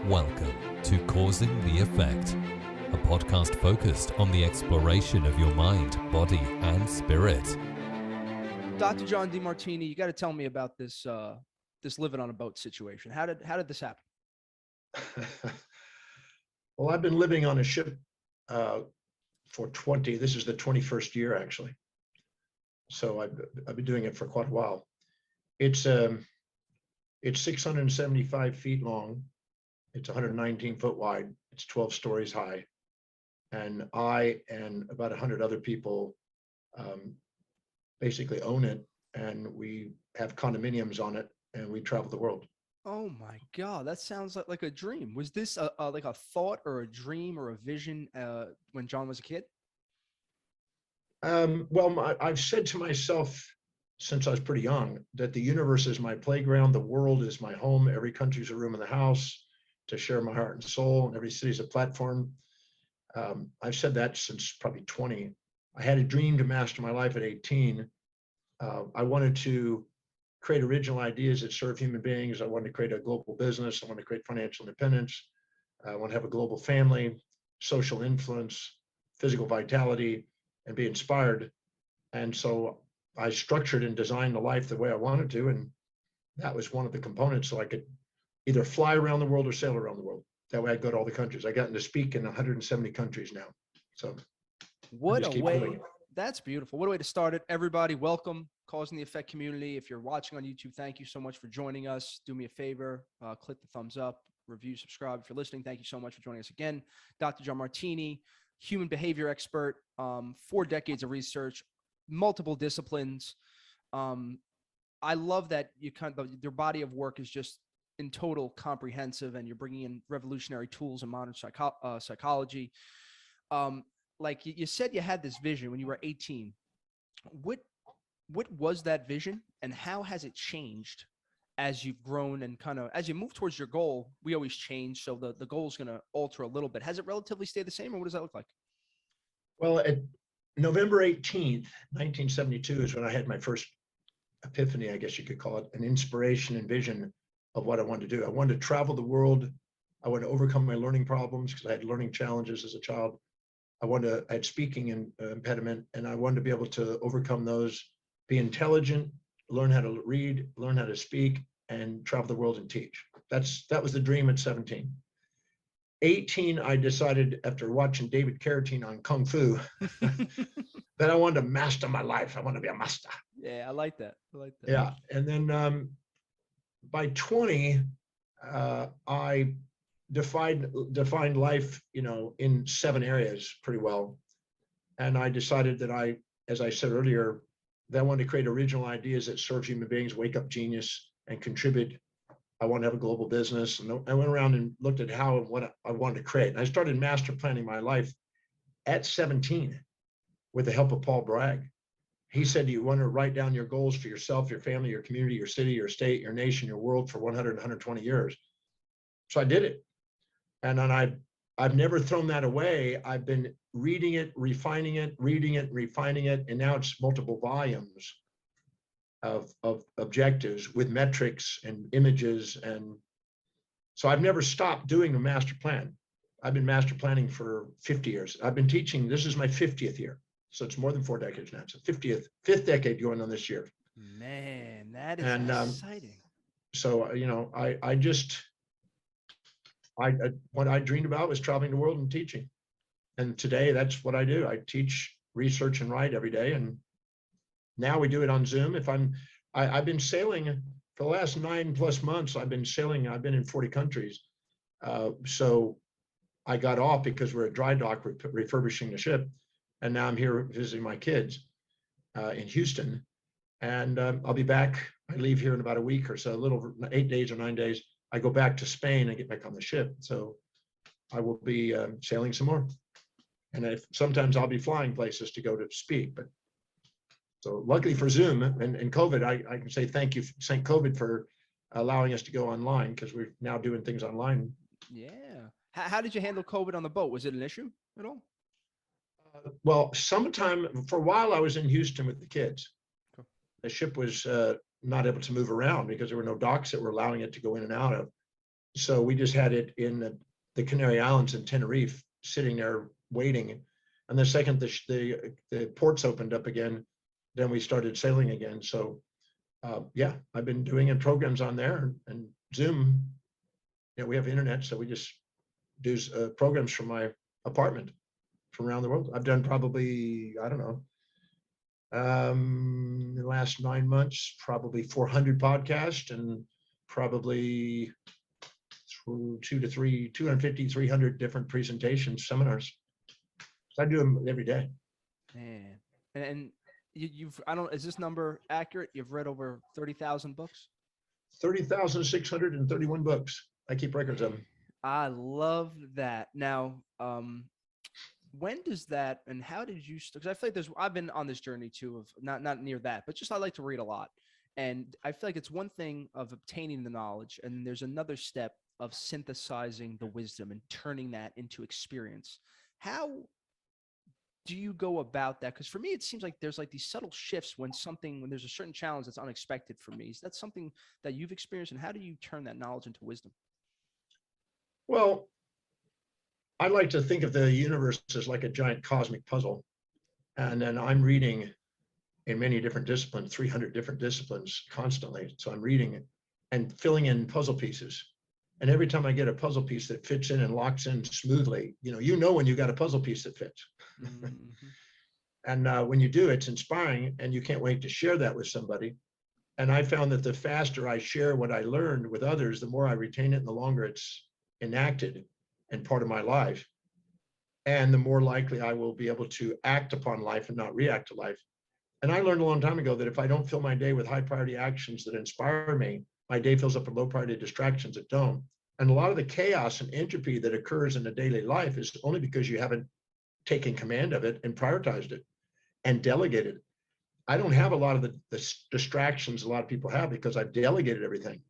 Welcome to Causing the Effect, a podcast focused on the exploration of your mind, body, and spirit. Dr. John D Martini, you got to tell me about this this living on a boat situation. How did this happen? Well, I've been living on a ship for this is the 21st year actually. So I've been doing it for quite a while. It's 675 feet long. It's 119 foot wide. It's 12 stories high. And I and about 100 other people basically own it. And we have condominiums on it and we travel the world. Oh my God, that sounds like a dream. Was this like a thought or a dream or a vision when John was a kid? I've said to myself since I was pretty young that the universe is my playground, the world is my home, every country's a room in the house to share my heart and soul, and every city's a platform. I've said that since probably 20. I had a dream to master my life at 18. I wanted to create original ideas that serve human beings. I wanted to create a global business. I want to create financial independence. I want to have a global family, social influence, physical vitality, and be inspired. And so I structured and designed the life the way I wanted to. And that was one of the components. So I could either fly around the world or sail around the world. That way I'd go to all the countries. I gotten to speak in 170 countries now. So what a way. That's beautiful. What a way to start it. Everybody, welcome, Causing the Effect community. If you're watching on YouTube, thank you so much for joining us. Do me a favor, click the thumbs up, review, subscribe. If you're listening, thank you so much for joining us again. Dr. John Martini, human behavior expert, 4 decades of research, multiple disciplines. I love that your body of work is just in total comprehensive, and you're bringing in revolutionary tools in modern psychology. Like you said, you had this vision when you were 18. What was that vision, and how has it changed as you've grown and kind of as you move towards your goal? We always change, so the goal is going to alter a little bit. Has it relatively stayed the same, or what does that look like? Well, at November 18th, 1972 is when I had my first epiphany, I guess you could call it, an inspiration and vision of what I wanted to do. I wanted to travel the world. I wanted to overcome my learning problems because I had learning challenges as a child. I had speaking impediment, and I wanted to be able to overcome those, be intelligent, learn how to read, learn how to speak, and travel the world and teach. That was the dream at 17. 18, I decided after watching David Carradine on Kung Fu that I wanted to master my life. I want to be a master. Yeah, I like that. Yeah, and then by 20, I defined life, in 7 areas pretty well. And I decided that as I said earlier, that I wanted to create original ideas that serve human beings, wake up genius, and contribute. I want to have a global business. And I went around and looked at how and what I wanted to create. And I started master planning my life at 17 with the help of Paul Bragg. He said, you want to write down your goals for yourself, your family, your community, your city, your state, your nation, your world for 100, 120 years. So I did it. And then I've never thrown that away. I've been reading it, refining it, refining it. And now it's multiple volumes of objectives with metrics and images. And so I've never stopped doing the master plan. I've been master planning for 50 years. I've been teaching. This is my 50th year. So it's more than 4 decades now. It's the fifth decade going on this year. Man, that is exciting. So, what I dreamed about was traveling the world and teaching. And today that's what I do. I teach, research, and write every day. And now we do it on Zoom. I've been sailing for the last 9+ months. I've been sailing. I've been in 40 countries. So I got off because we're at dry dock refurbishing the ship. And now I'm here visiting my kids in Houston. And I'll be back. I leave here in about a week or so, a little over 8 days or 9 days. I go back to Spain and get back on the ship. So I will be sailing some more. And sometimes I'll be flying places to go to speak. But so luckily for Zoom and COVID, I can say thank you, St. COVID, for allowing us to go online, because we're now doing things online. Yeah. How did you handle COVID on the boat? Was it an issue at all? Well, for a while I was in Houston with the kids. Cool. The ship was not able to move around because there were no docks that were allowing it to go in and out of. So we just had it in the Canary Islands in Tenerife, sitting there waiting. And the second the ports opened up again, then we started sailing again. So yeah, I've been doing programs on there and Zoom. We have internet, so we just do programs from my apartment from around the world. I've done probably, I don't know, in the last 9 months, probably 400 podcasts and probably 250, 300 different presentations, seminars. So I do them every day. Man, and you've, I don't, is this number accurate? You've read over 30,000 books? 30,631 books. I keep records of them. I love that. Now, when does that, and how did you, because I feel like I've been on this journey too of not near that, but just I like to read a lot. And I feel like it's one thing of obtaining the knowledge, and there's another step of synthesizing the wisdom and turning that into experience. How do you go about that? Because for me, it seems like there's like these subtle shifts when there's a certain challenge that's unexpected for me. Is that something that you've experienced, and how do you turn that knowledge into wisdom? Well, I like to think of the universe as like a giant cosmic puzzle. And then I'm reading in many different disciplines, 300 different disciplines constantly. So I'm reading it and filling in puzzle pieces. And every time I get a puzzle piece that fits in and locks in smoothly, you know when you got a puzzle piece that fits. Mm-hmm. And when you do, it's inspiring, and you can't wait to share that with somebody. And I found that the faster I share what I learned with others, the more I retain it and the longer it's enacted and part of my life. And the more likely I will be able to act upon life and not react to life. And I learned a long time ago that if I don't fill my day with high priority actions that inspire me, my day fills up with low priority distractions that don't. And a lot of the chaos and entropy that occurs in a daily life is only because you haven't taken command of it and prioritized it and delegated. I don't have a lot of the distractions a lot of people have because I've delegated everything.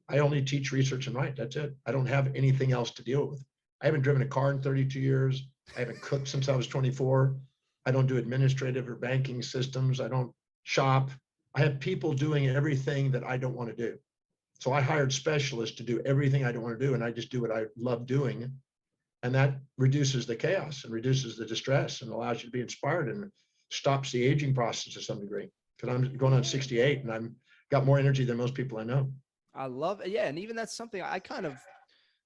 I only teach, research, and write. That's it. I don't have anything else to deal with. I haven't driven a car in 32 years. I haven't cooked since I was 24. I don't do administrative or banking systems. I don't shop. I have people doing everything that I don't want to do. So I hired specialists to do everything I don't want to do, and I just do what I love doing. And that reduces the chaos and reduces the distress and allows you to be inspired and stops the aging process to some degree. Because I'm going on 68 and I'm got more energy than most people I know. I love it. Yeah. And even that's something I kind of,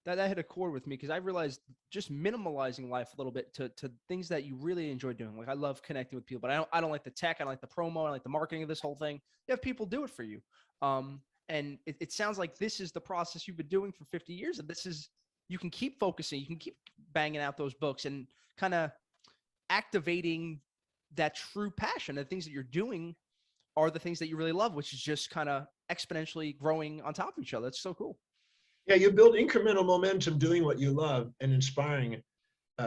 that hit a chord with me, because I realized just minimalizing life a little bit to things that you really enjoy doing. Like I love connecting with people, but I don't like the tech. I don't like the promo. I don't like the marketing of this whole thing. You have people do it for you. And it sounds like this is the process you've been doing for 50 years. And you can keep focusing, you can keep banging out those books and kind of activating that true passion. The things that you're doing are the things that you really love, which is just kind of exponentially growing on top of each other. That's so cool. Yeah, you build incremental momentum doing what you love and inspiring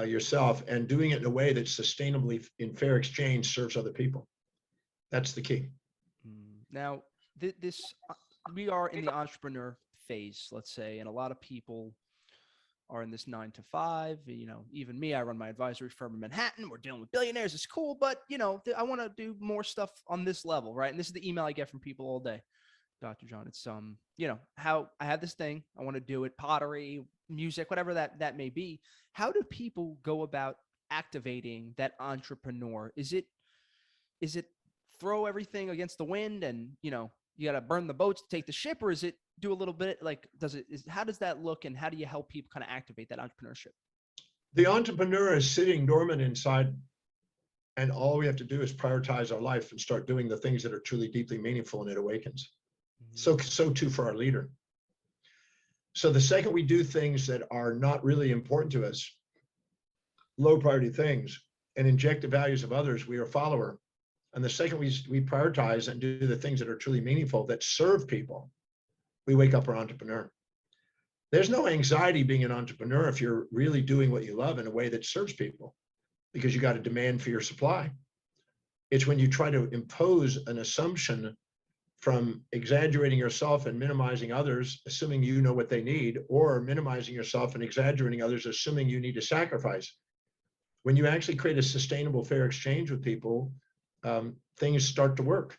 yourself, and doing it in a way that sustainably in fair exchange serves other people. That's the key. Now, we are in the entrepreneur phase, let's say, and a lot of people are in this 9 to 5. Even me, I run my advisory firm in Manhattan. We're dealing with billionaires. It's cool, but I want to do more stuff on this level, right? And this is the email I get from people all day. Dr. John, it's how I have this thing, I want to do it, pottery, music, whatever that may be. How do people go about activating that entrepreneur? Is it throw everything against the wind and you got to burn the boats to take the ship, or is it do a little bit like how does that look, and how do you help people kind of activate that entrepreneurship? The entrepreneur is sitting dormant inside, and all we have to do is prioritize our life and start doing the things that are truly deeply meaningful, and it awakens. So too for our leader. So the second we do things that are not really important to us, low priority things, and inject the values of others, we are a follower. And the second we prioritize and do the things that are truly meaningful that serve people, we wake up our entrepreneur. There's no anxiety being an entrepreneur if you're really doing what you love in a way that serves people, because you got a demand for your supply. It's when you try to impose an assumption from exaggerating yourself and minimizing others, assuming you know what they need, or minimizing yourself and exaggerating others, assuming you need to sacrifice. When you actually create a sustainable, fair exchange with people, things start to work.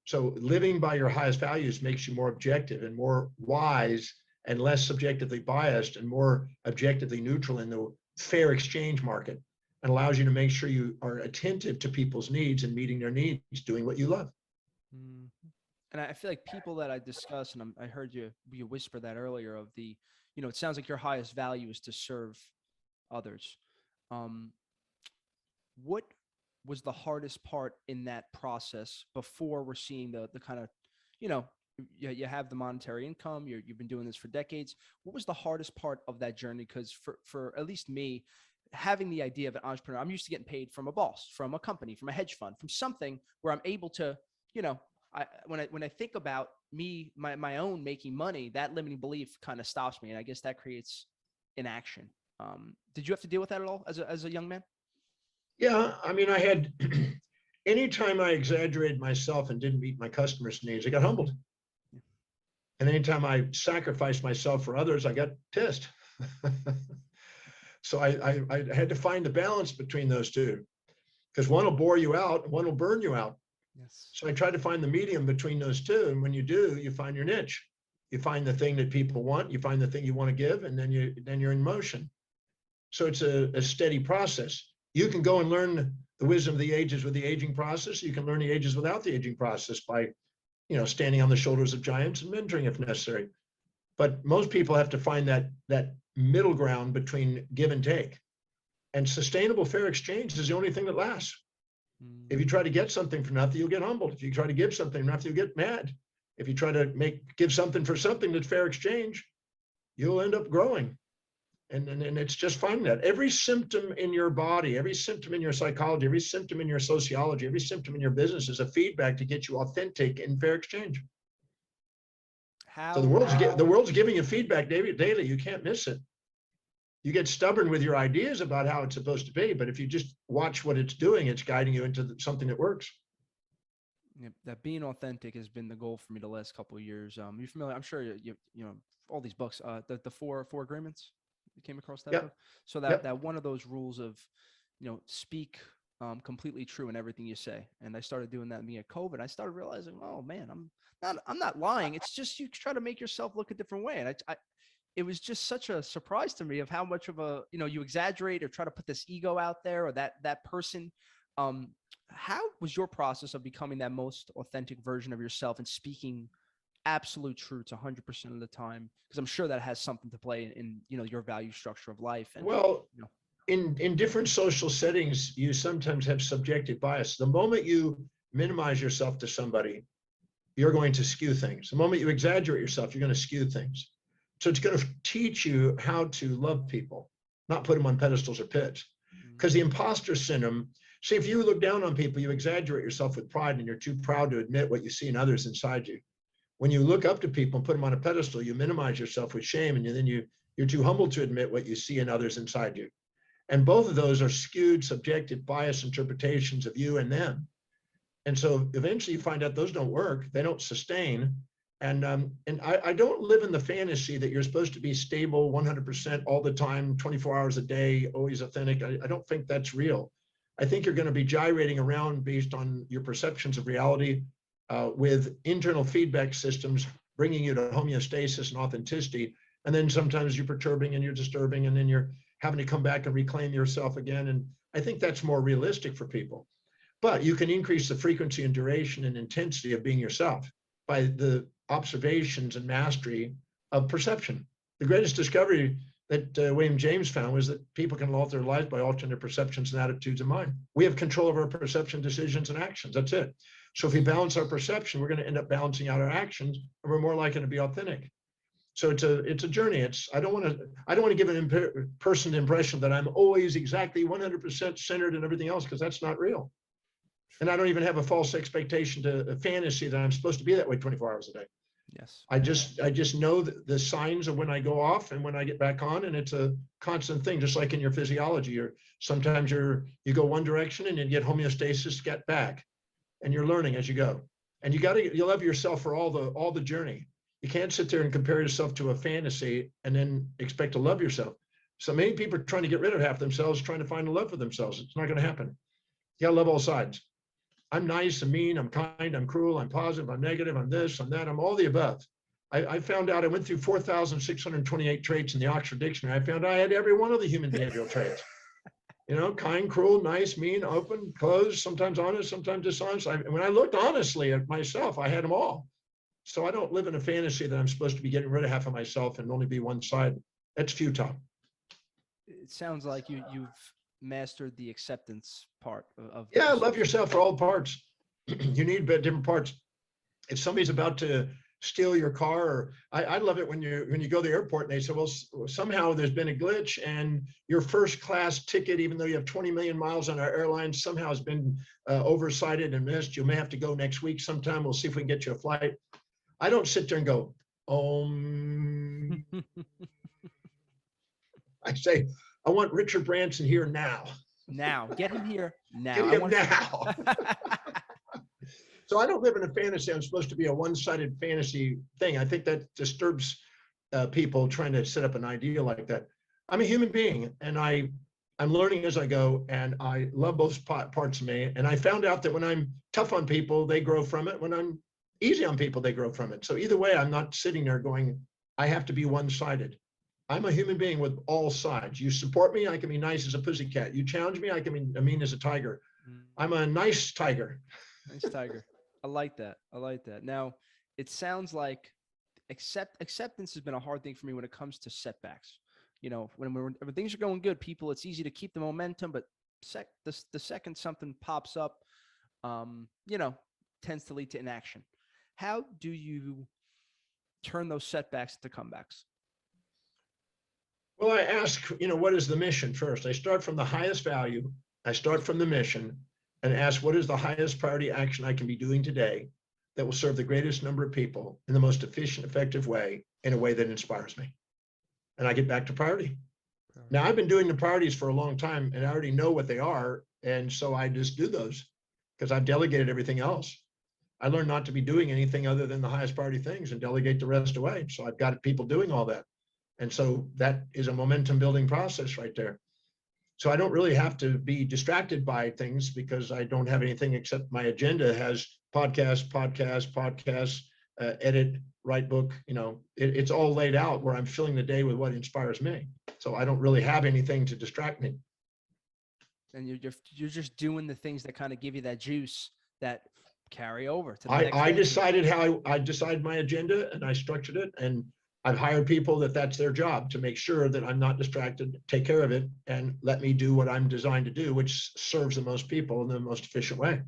So living by your highest values makes you more objective and more wise and less subjectively biased and more objectively neutral in the fair exchange market, and allows you to make sure you are attentive to people's needs and meeting their needs, doing what you love. Mhm. And I feel like people that I discuss, and I heard you whisper that earlier of the, it sounds like your highest value is to serve others. Um, what was the hardest part in that process before we're seeing the kind of, you know, you have the monetary income, you've been doing this for decades. What was the hardest part of that journey? Because for at least me, having the idea of an entrepreneur, I'm used to getting paid from a boss, from a company, from a hedge fund, from something where I'm able to, when I think about me, my own making money, that limiting belief kind of stops me. And I guess that creates inaction. Did you have to deal with that at all as a young man? Yeah, I mean, I had, anytime I exaggerated myself and didn't meet my customers' needs, I got humbled. And anytime I sacrificed myself for others, I got pissed. So I had to find the balance between those two, because one will bore you out and one will burn you out. Yes. So I tried to find the medium between those two. And when you do, you find your niche. You find the thing that people want, you find the thing you want to give, and then you're in motion. So it's a steady process. You can go and learn the wisdom of the ages with the aging process. You can learn the ages without the aging process by, standing on the shoulders of giants and mentoring if necessary. But most people have to find that middle ground between give and take. And sustainable fair exchange is the only thing that lasts. If you try to get something for nothing, you'll get humbled. If you try to give something for nothing, you'll get mad. If you try to give something for something that's fair exchange, you'll end up growing. And it's just finding that every symptom in your body, every symptom in your psychology, every symptom in your sociology, every symptom in your business is a feedback to get you authentic in fair exchange. So the world's giving you feedback daily. You can't miss it. You get stubborn with your ideas about how it's supposed to be, but if you just watch what it's doing, it's guiding you into something that works. Yeah, that being authentic has been the goal for me the last couple of years. You're familiar? I'm sure you know all these books. The four agreements. You came across that book. So that one of those rules of, speak completely true in everything you say. And I started doing that me at COVID. I started realizing, oh man, I'm not lying. It's just you try to make yourself look a different way. And it was just such a surprise to me of how much of a, you exaggerate or try to put this ego out there or that person. How was your process of becoming that most authentic version of yourself and speaking absolute truths 100% of the time? Because I'm sure that has something to play in your value structure of life. And in different social settings, you sometimes have subjective bias. The moment you minimize yourself to somebody, you're going to skew things. The moment you exaggerate yourself, you're going to skew things. So it's going to teach you how to love people, not put them on pedestals or pits. Because the imposter syndrome, see, if you look down on people, you exaggerate yourself with pride and you're too proud to admit what you see in others inside you. When you look up to people and put them on a pedestal, you minimize yourself with shame, and then you're too humble to admit what you see in others inside you. And both of those are skewed, subjective, biased interpretations of you and them. And so eventually you find out those don't work, they don't sustain. And I don't live in the fantasy that you're supposed to be stable 100% all the time, 24 hours a day, always authentic. I don't think that's real. I think you're going to be gyrating around based on your perceptions of reality, with internal feedback systems bringing you to homeostasis and authenticity. And then sometimes you're perturbing and you're disturbing, and then you're having to come back and reclaim yourself again. And I think that's more realistic for people. But you can increase the frequency and duration and intensity of being yourself by the observations and mastery of perception. The greatest discovery that William James found was that people can alter their lives by altering their perceptions and attitudes of mind. We have control of our perception, decisions, and actions. That's it. So if we balance our perception, we're going to end up balancing out our actions, and we're more likely to be authentic. So it's a journey. I don't want to give a person the impression that I'm always exactly 100% centered and everything else, because that's not real. And I don't even have a false expectation a fantasy that I'm supposed to be that way 24 hours a day. Yes. I just know the signs of when I go off and when I get back on, and it's a constant thing, just like in your physiology. Sometimes you go one direction and you get homeostasis, get back, and you're learning as you go. And you love yourself for all the journey. You can't sit there and compare yourself to a fantasy and then expect to love yourself. So many people are trying to get rid of half themselves, trying to find a love for themselves. It's not going to happen. You got to love all sides. I'm nice, I'm mean, I'm kind, I'm cruel, I'm positive, I'm negative, I'm this, I'm that, I'm all the above. I found out I went through 4,628 traits in the Oxford Dictionary. I found I had every one of the human behavioral traits. Kind, cruel, nice, mean, open, closed, sometimes honest, sometimes dishonest. When I looked honestly at myself, I had them all. So I don't live in a fantasy that I'm supposed to be getting rid of half of myself and only be one side. That's futile. It sounds like you've mastered the acceptance part of Yeah, love yourself for all parts. You need different parts. If somebody's about to steal your car, or I love it when you go to the airport and they say, well, somehow there's been a glitch and your first class ticket, even though you have 20 million miles on our airline, somehow has been oversighted and missed. You may have to go next week sometime. We'll see if we can get you a flight. I don't sit there and go, I say, I want Richard Branson here now. Now, get him here now. Get him now. So I don't live in a fantasy. I'm supposed to be a one-sided fantasy thing. I think that disturbs people trying to set up an idea like that. I'm a human being, and I'm learning as I go, and I love both parts of me. And I found out that when I'm tough on people, they grow from it. When I'm easy on people, they grow from it. So either way, I'm not sitting there going, I have to be one-sided. I'm a human being with all sides. You support me, I can be nice as a pussycat. You challenge me, I can be mean as a tiger. I'm a nice tiger. Nice tiger. I like that. I like that. Now, it sounds like acceptance has been a hard thing for me when it comes to setbacks. When things are going good, it's easy to keep the momentum, but the second something pops up, tends to lead to inaction. How do you turn those setbacks into comebacks? Well, I ask, what is the mission first? I start from the highest value. I start from the mission and ask, what is the highest priority action I can be doing today that will serve the greatest number of people in the most efficient, effective way, in a way that inspires me? And I get back to priority. Now, I've been doing the priorities for a long time, and I already know what they are. And so I just do those because I've delegated everything else. I learned not to be doing anything other than the highest priority things and delegate the rest away. So I've got people doing all that. And so that is a momentum building process right there. So I don't really have to be distracted by things because I don't have anything except my agenda has podcasts, edit, write book. It's all laid out where I'm filling the day with what inspires me. So I don't really have anything to distract me. And you're just doing the things that kind of give you that juice that carry over to the next day. I decided how I decided my agenda and I structured it, and I've hired people that's their job to make sure that I'm not distracted, take care of it, and let me do what I'm designed to do, which serves the most people in the most efficient way.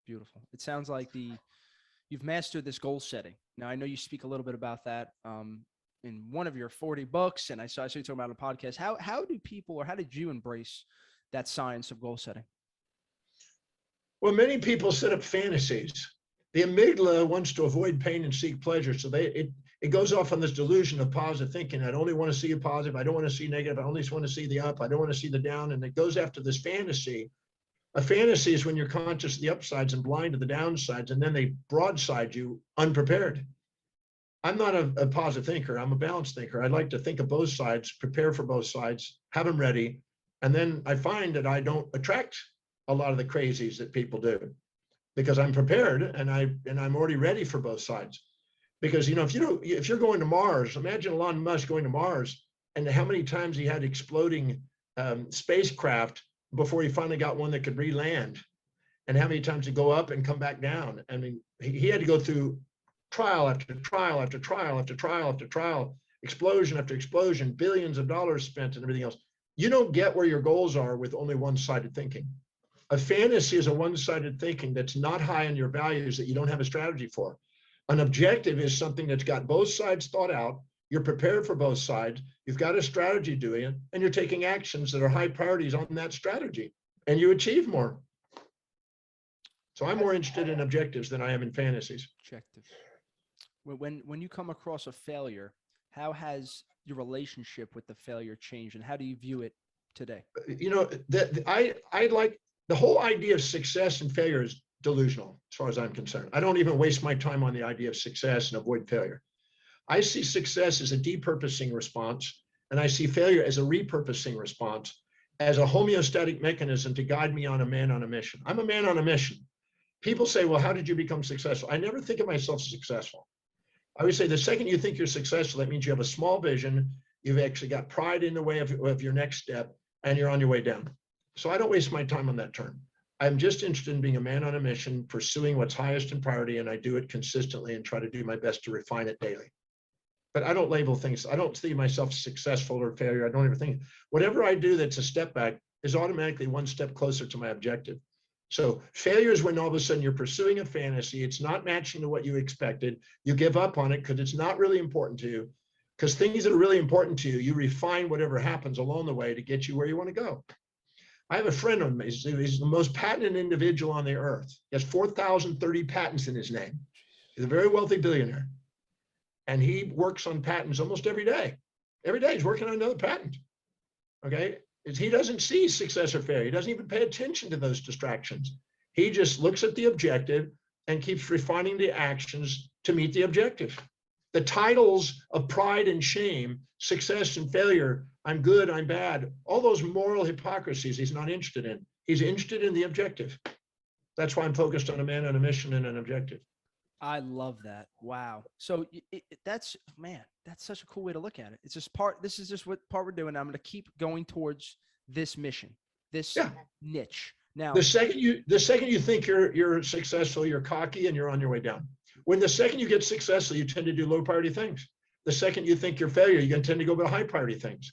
Beautiful. It sounds like you've mastered this goal setting. Now, I know you speak a little bit about that in one of your 40 books, and I saw you talking about it on a podcast. How did you embrace that science of goal setting? Well, many people set up fantasies. The amygdala wants to avoid pain and seek pleasure, so it goes off on this delusion of positive thinking. I only want to see a positive. I don't want to see negative. I only want to see the up. I don't want to see the down. And it goes after this fantasy. A fantasy is when you're conscious of the upsides and blind to the downsides, and then they broadside you unprepared. I'm not a positive thinker. I'm a balanced thinker. I like to think of both sides, prepare for both sides, have them ready. And then I find that I don't attract a lot of the crazies that people do because I'm prepared and I'm already ready for both sides. Because, if you're going to Mars, imagine Elon Musk going to Mars and how many times he had exploding spacecraft before he finally got one that could re-land, and how many times to go up and come back down. I mean, he had to go through trial after trial after trial after trial after trial, explosion after explosion, billions of dollars spent and everything else. You don't get where your goals are with only one-sided thinking. A fantasy is a one-sided thinking that's not high on your values, that you don't have a strategy for. An objective is something that's got both sides thought out. You're prepared for both sides. You've got a strategy doing it, and you're taking actions that are high priorities on that strategy, and you achieve more. So I'm more interested in objectives than I am in fantasies. Objectives. When you come across a failure, how has your relationship with the failure changed, and how do you view it today? I like the whole idea of success and failure is delusional as far as I'm concerned. I don't even waste my time on the idea of success and avoid failure. I see success as a depurposing response, and I see failure as a repurposing response, as a homeostatic mechanism to guide me on a man on a mission. I'm a man on a mission. People say, well, how did you become successful? I never think of myself as successful. I would say the second you think you're successful, that means you have a small vision. You've actually got pride in the way of your next step, and you're on your way down. So I don't waste my time on that term. I'm just interested in being a man on a mission, pursuing what's highest in priority, and I do it consistently and try to do my best to refine it daily. But I don't label things. I don't see myself successful or failure. I don't ever think. Whatever I do that's a step back is automatically one step closer to my objective. So failure is when all of a sudden you're pursuing a fantasy. It's not matching to what you expected. You give up on it because it's not really important to you. Because things that are really important to you, you refine whatever happens along the way to get you where you want to go. I have a friend of mine. He's the most patented individual on the earth. He has 4,030 patents in his name. He's a very wealthy billionaire. And he works on patents almost every day. Every day he's working on another patent. Okay. He doesn't see success or failure. He doesn't even pay attention to those distractions. He just looks at the objective and keeps refining the actions to meet the objective. The titles of pride and shame, success and failure, I'm good, I'm bad, all those moral hypocrisies he's not interested in. He's interested in the objective. That's why I'm focused on a man on a mission and an objective. I love that. Wow. So that's such a cool way to look at it. It's just this is just what part we're doing. I'm going to keep going towards this mission, this niche. Now, the second you think you're successful, you're cocky and you're on your way down. When the second you get successful, you tend to do low priority things. The second you think you're failure, you're going to tend to go to high priority things.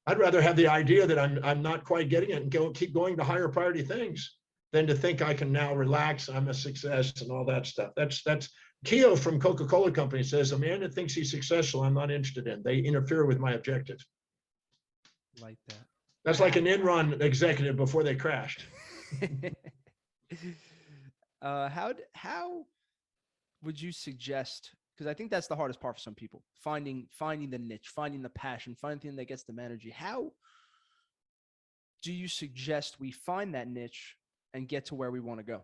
I'd rather have the idea that I'm not quite getting it and keep going to higher priority things than to think I can now relax, I'm a success and all that stuff. That's Keogh from Coca-Cola Company says, a man that thinks he's successful, I'm not interested in. They interfere with my objective. Like that. That's like an Enron executive before they crashed. How would you suggest, because I think that's the hardest part for some people, finding the niche, finding the passion, finding the thing that gets them energy. How do you suggest we find that niche and get to where we want to go?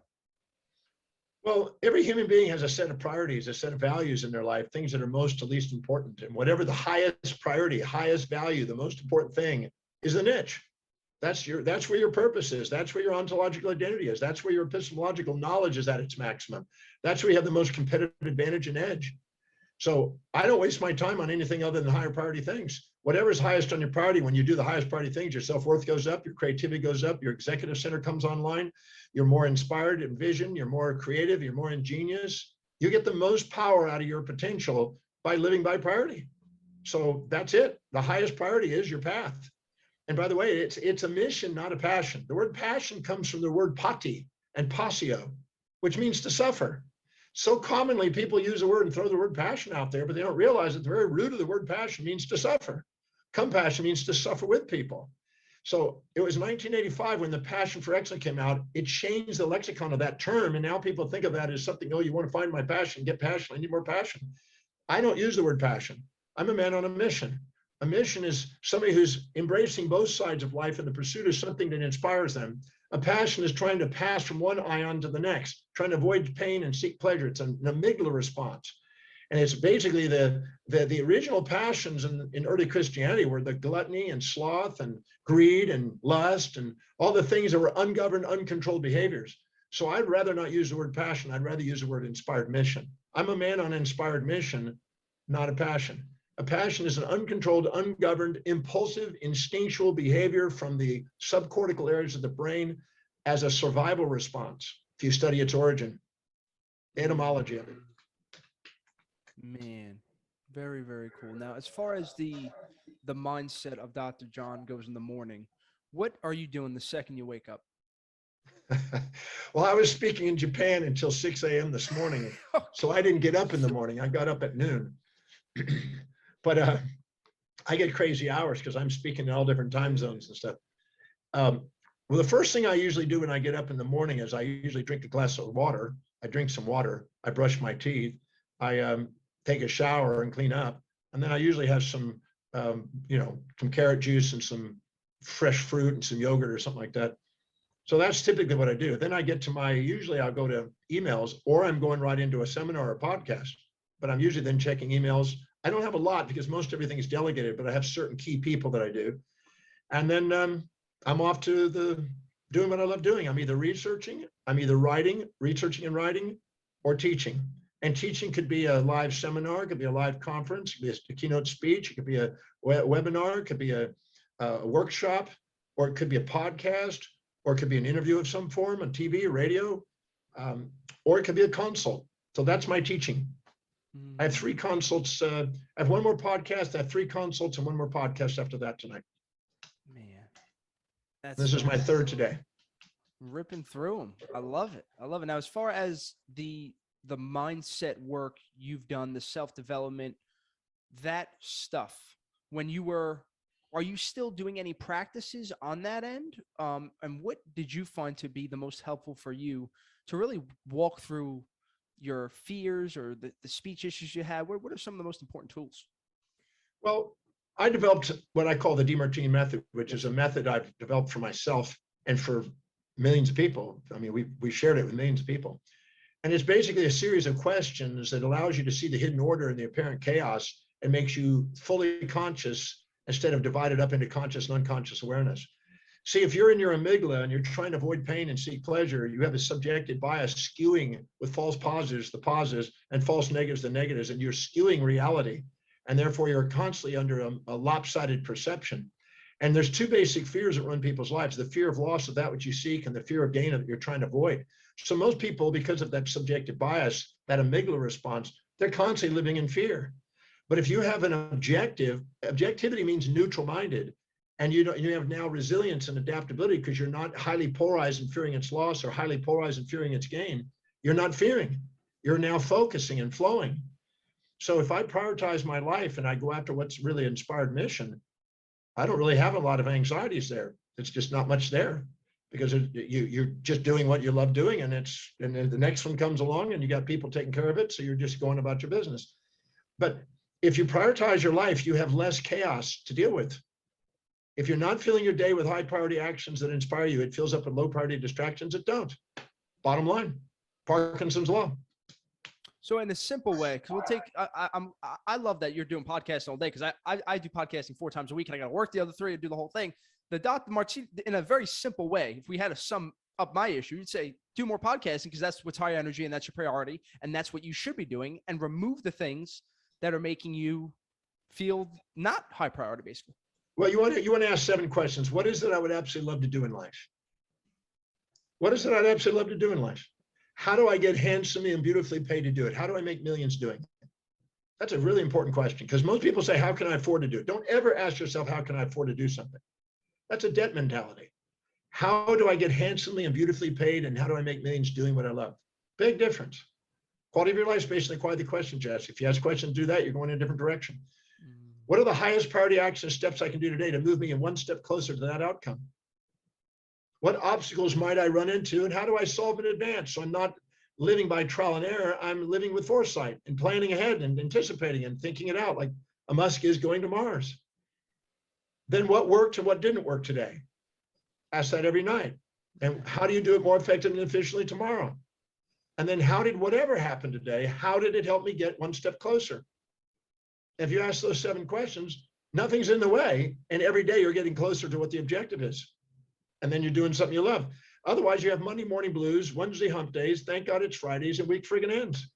Well, every human being has a set of priorities, a set of values in their life, things that are most to least important. And whatever the highest priority, highest value, the most important thing is the niche. That's where your purpose is. That's where your ontological identity is. That's where your epistemological knowledge is at its maximum. That's where you have the most competitive advantage and edge. So I don't waste my time on anything other than higher priority things. Whatever is highest on your priority, when you do the highest priority things, your self-worth goes up, your creativity goes up, your executive center comes online, you're more inspired in vision, you're more creative, you're more ingenious. You get the most power out of your potential by living by priority. So that's it. The highest priority is your path. And by the way, it's a mission, not a passion. The word passion comes from the word pati and passio, which means to suffer. So commonly people use the word and throw the word passion out there, but they don't realize that the very root of the word passion means to suffer. Compassion means to suffer with people. So it was 1985 when the Passion for Excellence came out. It changed the lexicon of that term. And now people think of that as something, oh, you want to find my passion, get passion, I need more passion. I don't use the word passion. I'm a man on a mission. A mission is somebody who's embracing both sides of life in the pursuit of something that inspires them. A passion is trying to pass from one ion to the next, trying to avoid pain and seek pleasure. It's an amygdala response. And it's basically the original passions in early Christianity were the gluttony and sloth and greed and lust and all the things that were ungoverned, uncontrolled behaviors. So I'd rather not use the word passion. I'd rather use the word inspired mission. I'm a man on an inspired mission, not a passion. A passion is an uncontrolled, ungoverned, impulsive, instinctual behavior from the subcortical areas of the brain as a survival response. If you study its origin, etymology of it. Man, very, very cool. Now, as far as the mindset of Dr. John goes in the morning, what are you doing the second you wake up? Well, I was speaking in Japan until 6 a.m. this morning, so I didn't get up in the morning. I got up at noon. But I get crazy hours because I'm speaking in all different time zones and stuff. Well, the first thing I usually do when I get up in the morning is I usually drink a glass of water. I drink some water. I brush my teeth. I take a shower and clean up. And then I usually have some, some carrot juice and some fresh fruit and some yogurt or something like that. So that's typically what I do. Then I get to usually I'll go to emails, or I'm going right into a seminar or a podcast, but I'm usually then checking emails. I don't have a lot because most everything is delegated, but I have certain key people that I do. And then I'm off to doing what I love doing. I'm either researching, I'm either researching and writing, or teaching. And teaching could be a live seminar, it could be a live conference, it could be a keynote speech, it could be a webinar, it could be a workshop, or it could be a podcast, or it could be an interview of some form on TV, radio, or it could be a consult. So that's my teaching. I have 3 consults. I have 1 more podcast. I have 3 consults and 1 more podcast after that tonight. Man, this is my 3rd today. Ripping through them. I love it. I love it. Now, as far as the mindset work you've done, the self-development, that stuff, are you still doing any practices on that end? And what did you find to be the most helpful for you to really walk through your fears or the speech issues you had? What are some of the most important tools? Well, I developed what I call the D Martini Method, which is a method I've developed for myself and for millions of people. I mean, we shared it with millions of people. And it's basically a series of questions that allows you to see the hidden order and the apparent chaos and makes you fully conscious instead of divided up into conscious and unconscious awareness. See, if you're in your amygdala and you're trying to avoid pain and seek pleasure, you have a subjective bias skewing with false positives, the positives, and false negatives, the negatives, and you're skewing reality. And therefore, you're constantly under a lopsided perception. And there's 2 basic fears that run people's lives: the fear of loss of that which you seek and the fear of gain that you're trying to avoid. So most people, because of that subjective bias, that amygdala response, they're constantly living in fear. But if you have an objectivity means neutral minded, and you have now resilience and adaptability because you're not highly polarized and fearing its loss or highly polarized and fearing its gain. You're not fearing. You're now focusing and flowing. So if I prioritize my life and I go after what's really inspired mission, I don't really have a lot of anxieties there. It's just not much there because you're just doing what you love doing, and then the next one comes along and you got people taking care of it. So you're just going about your business. But if you prioritize your life, you have less chaos to deal with. If you're not filling your day with high priority actions that inspire you, it fills up with low priority distractions that don't. Bottom line, Parkinson's law. So in a simple way, because we'll take, I love that you're doing podcasting all day, because I do podcasting 4 times a week and I got to work the other 3 and do the whole thing. The Dr. Martini, in a very simple way, if we had to sum up my issue, you'd say do more podcasting because that's what's high energy and that's your priority and that's what you should be doing, and remove the things that are making you feel not high priority, basically. Well, you want to ask 7 questions. What is it I would absolutely love to do in life? What is it I'd absolutely love to do in life? How do I get handsomely and beautifully paid to do it? How do I make millions doing it? That's a really important question, because most people say, how can I afford to do it? Don't ever ask yourself, how can I afford to do something? That's a debt mentality. How do I get handsomely and beautifully paid, and how do I make millions doing what I love? Big difference. Quality of your life is based on the quality of the questions you ask. If you ask questions, do that, you're going in a different direction. What are the highest priority action steps I can do today to move me in 1 step closer to that outcome? What obstacles might I run into, and how do I solve in advance? So I'm not living by trial and error. I'm living with foresight and planning ahead and anticipating and thinking it out, like a Musk is going to Mars. Then what worked and what didn't work today? Ask that every night. And how do you do it more effectively and efficiently tomorrow? And then how did whatever happened today, how did it help me get 1 step closer? If you ask those 7 questions, nothing's in the way. And every day you're getting closer to what the objective is. And then you're doing something you love. Otherwise, you have Monday morning blues, Wednesday hump days, thank God it's Fridays, and week friggin' ends.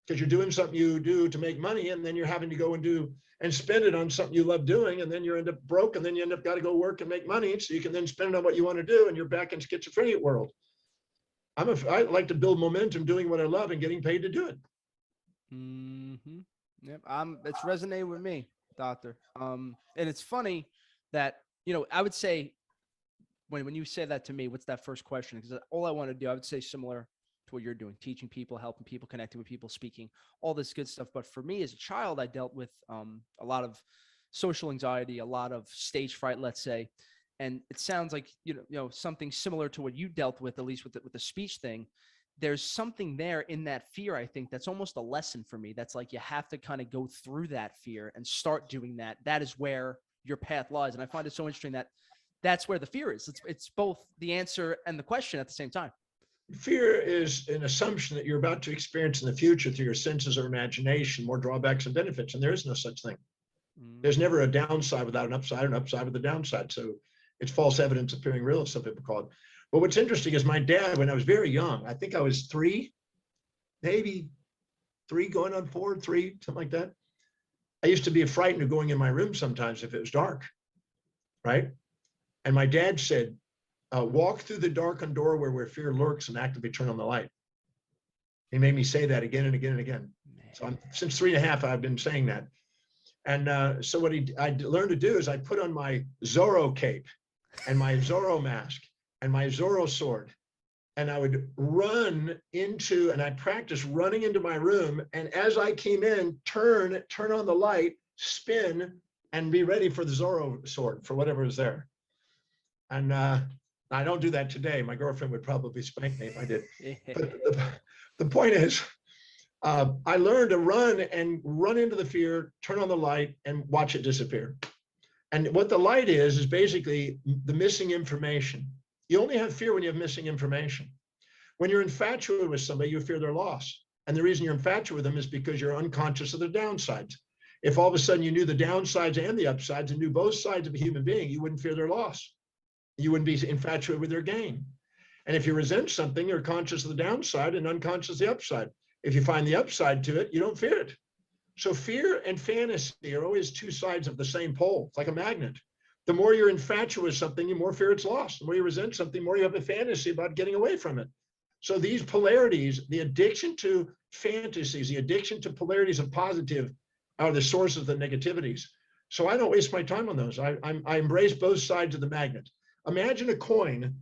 Because you're doing something you do to make money, and then you're having to go and do and spend it on something you love doing, and then you end up broke, and then you end up got to go work and make money so you can then spend it on what you want to do, and you're back in schizophrenia world. I like to build momentum doing what I love and getting paid to do it. Mm-hmm. Yep. It's resonating with me, Doctor. And it's funny that, I would say when you say that to me, what's that first question? Because all I want to do, I would say similar to what you're doing, teaching people, helping people, connecting with people, speaking, all this good stuff. But for me as a child, I dealt with a lot of social anxiety, a lot of stage fright, let's say. And it sounds like, something similar to what you dealt with, at least with the speech thing. There's something there in that fear, I think, that's almost a lesson for me. That's like, you have to kind of go through that fear and start doing that. That is where your path lies. And I find it so interesting that that's where the fear is. It's both the answer and the question at the same time. Fear is an assumption that you're about to experience in the future through your senses or imagination, more drawbacks and benefits. And there is no such thing. There's never a downside without an upside, or an upside with a downside. So it's false evidence appearing real, as some people call it. But what's interesting is my dad, when I was very young, I think I was 3, maybe 3 going on 4, 3, something like that. I used to be frightened of going in my room sometimes if it was dark, right? And my dad said, walk through the darkened doorway where fear lurks and actively turn on the light. He made me say that again and again and again. So since 3.5, I've been saying that. And so what I learned to do is I put on my Zorro cape and my Zorro mask and my Zorro sword. And I would run into, and I practiced running into my room. And as I came in, turn on the light, spin, and be ready for the Zorro sword, for whatever is there. And I don't do that today. My girlfriend would probably spank me if I did. But the point is, I learned to run into the fear, turn on the light, and watch it disappear. And what the light is basically the missing information. You only have fear when you have missing information. When you're infatuated with somebody, you fear their loss. And the reason you're infatuated with them is because you're unconscious of the downsides. If all of a sudden you knew the downsides and the upsides and knew both sides of a human being, you wouldn't fear their loss. You wouldn't be infatuated with their gain. And if you resent something, you're conscious of the downside and unconscious of the upside. If you find the upside to it, you don't fear it. So fear and fantasy are always 2 sides of the same pole. It's like a magnet. The more you're infatuated with something, the more fear it's lost. The more you resent something, the more you have a fantasy about getting away from it. So these polarities, the addiction to fantasies, the addiction to polarities of positive are the source of the negativities. So I don't waste my time on those. I embrace both sides of the magnet. Imagine a coin,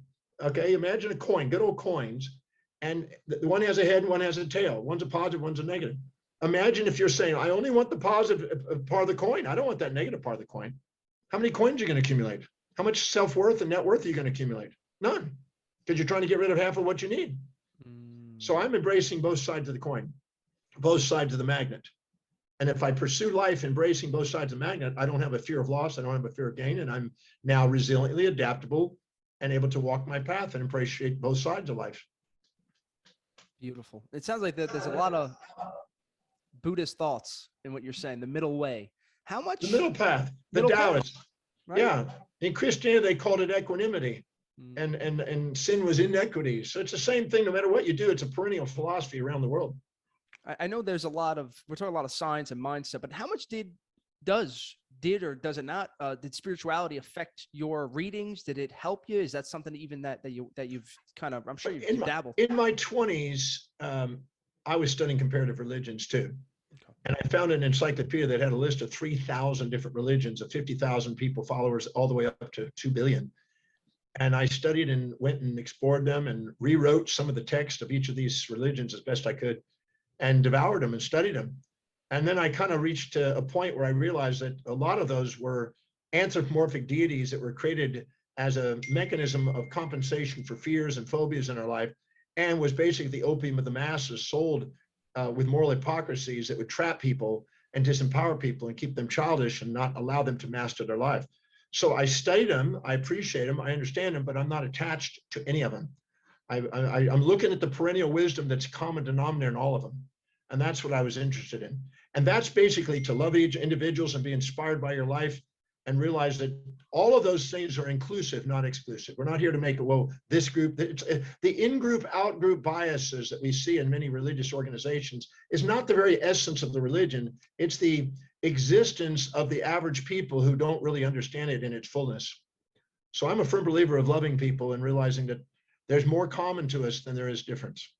okay? Imagine a coin, good old coins, and one has a head and one has a tail. One's a positive, one's a negative. Imagine if you're saying, I only want the positive part of the coin. I don't want that negative part of the coin. How many coins are you going to accumulate? How much self-worth and net worth are you going to accumulate? None, because you're trying to get rid of half of what you need. So I'm embracing both sides of the coin, both sides of the magnet. And if I pursue life embracing both sides of the magnet, I don't have a fear of loss. I don't have a fear of gain. And I'm now resiliently adaptable and able to walk my path and appreciate both sides of life. Beautiful. It sounds like there's a lot of Buddhist thoughts in what you're saying, the middle way. How much? The middle path, the Taoist. Right? Yeah. In Christianity, they called it equanimity. And sin was inequity. So it's the same thing. No matter what you do, it's a perennial philosophy around the world. I know there's we're talking a lot of science and mindset, but how much did or does it not, did spirituality affect your readings? Did it help you? Is that something even that you've kind of, I'm sure you've dabbled. In my 20s, I was studying comparative religions too. Okay. And I found an encyclopedia that had a list of 3,000 different religions of 50,000 people, followers, all the way up to 2 billion. And I studied and went and explored them and rewrote some of the text of each of these religions as best I could and devoured them and studied them. And then I kind of reached a point where I realized that a lot of those were anthropomorphic deities that were created as a mechanism of compensation for fears and phobias in our life, and was basically the opium of the masses sold with moral hypocrisies that would trap people and disempower people and keep them childish and not allow them to master their life. So I studied them, I appreciate them, I understand them, but I'm not attached to any of them. I'm looking at the perennial wisdom that's common denominator in all of them. And that's what I was interested in. And that's basically to love each individuals and be inspired by your life and realize that all of those things are inclusive, not exclusive. We're not here to make this group, the in-group, out-group biases that we see in many religious organizations is not the very essence of the religion. It's the existence of the average people who don't really understand it in its fullness. So I'm a firm believer of loving people and realizing that there's more common to us than there is difference.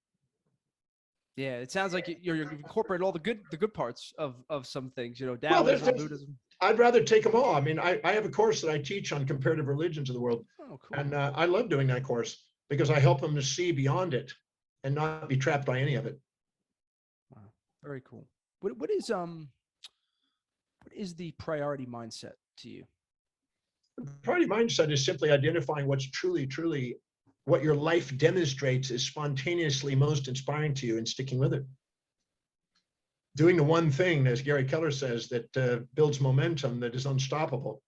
Yeah, it sounds like you're incorporating all the good parts of some things, Taoism, Buddhism. I'd rather take them all. I mean, I have a course that I teach on comparative religions of the world. Oh, cool. And I love doing that course because I help them to see beyond it and not be trapped by any of it. Wow, very cool. What is the priority mindset to you? The priority mindset is simply identifying what's truly what your life demonstrates is spontaneously most inspiring to you and sticking with it. Doing the one thing, as Gary Keller says, that builds momentum that is unstoppable.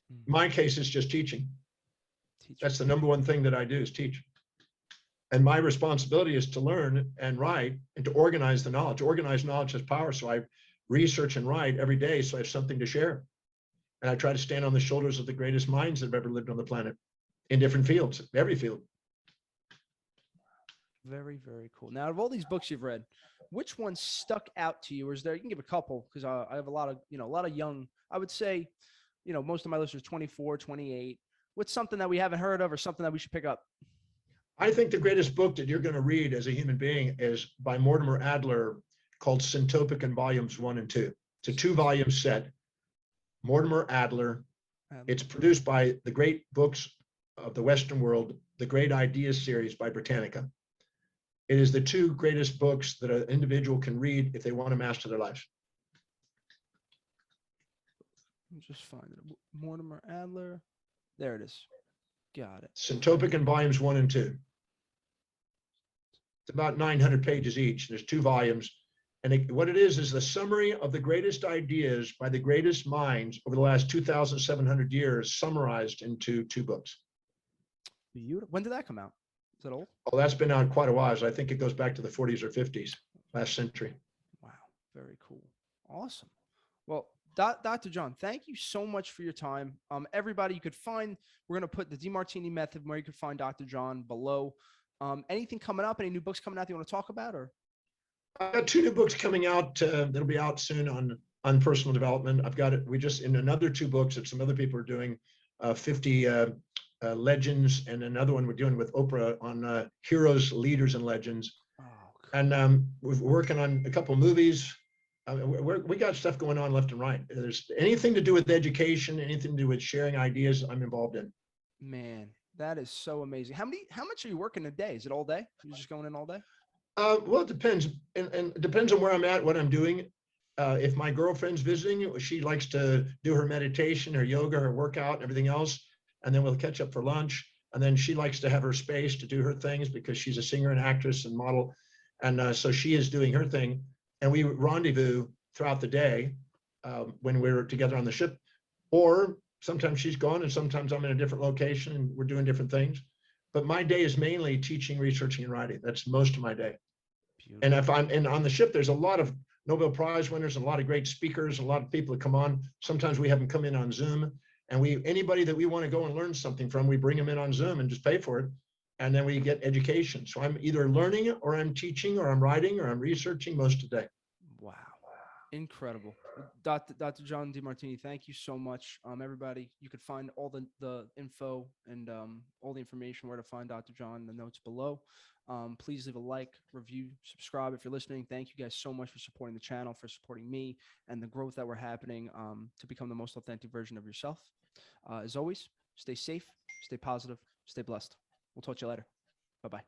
In my case, it's just teaching. That's the number one thing that I do is teach. And my responsibility is to learn and write and to organize the knowledge. Organized knowledge has power, so I research and write every day so I have something to share. And I try to stand on the shoulders of the greatest minds that have ever lived on the planet in different fields, every field. Very, very cool. Now, out of all these books you've read, which one stuck out to you? Or is there, you can give a couple, because I have a lot of young, I would say, most of my listeners, 24, 28. What's something that we haven't heard of or something that we should pick up? I think the greatest book that you're going to read as a human being is by Mortimer Adler, called Syntopic in Volumes 1 and 2. It's a 2-volume set. Mortimer Adler. It's produced by the great books of the Western world, the Great Ideas series by Britannica. It is the 2 greatest books that an individual can read if they want to master their lives. Just find it. Mortimer Adler. There it is. Got it. Syntopic in Volumes 1 and 2. It's about 900 pages each. There's 2 volumes. And what it is the summary of the greatest ideas by the greatest minds over the last 2,700 years, summarized into 2 books. Beautiful. When did that come out? Is that old? Oh, that's been out quite a while. So I think it goes back to the 40s or 50s, last century. Wow. Very cool. Awesome. Well, Dr. John, thank you so much for your time. Everybody, you could find, we're going to put the D Martini Method where you could find Dr. John below. Anything coming up? Any new books coming out that you want to talk about? Or I've got 2 new books coming out that'll be out soon on personal development. I've got it. We just in another 2 books that some other people are doing, 50 legends, and another one we're doing with Oprah on heroes, leaders, and legends. oh, cool. And we're working on a couple of movies. We got stuff going on left and right. There's anything to do with education, anything to do with sharing ideas, I'm involved in. Man, that is so amazing. How much are you working a day? Is it all day? You're just going in all day? Well, it depends, and it depends on where I'm at, what I'm doing. If my girlfriend's visiting, she likes to do her meditation, her yoga, her workout, and everything else, and then we'll catch up for lunch. And then she likes to have her space to do her things because she's a singer and actress and model, and so she is doing her thing. And we rendezvous throughout the day when we're together on the ship, or sometimes she's gone and sometimes I'm in a different location and we're doing different things. But my day is mainly teaching, researching, and writing. That's most of my day. Beautiful. And if I'm on the ship, there's a lot of Nobel Prize winners and a lot of great speakers, a lot of people that come on. Sometimes we have them come in on Zoom, and anybody that we want to go and learn something from, we bring them in on Zoom and just pay for it. And then we get education. So I'm either learning or I'm teaching or I'm writing or I'm researching most of the day. Wow. Incredible. Dr. John D Martini, thank you so much. Everybody, you could find all the info and all the information where to find Dr. John in the notes below. Please leave a like, review, subscribe if you're listening. Thank you guys so much for supporting the channel, for supporting me and the growth that we're happening to become the most authentic version of yourself. As always, stay safe, stay positive, stay blessed. We'll talk to you later. Bye-bye.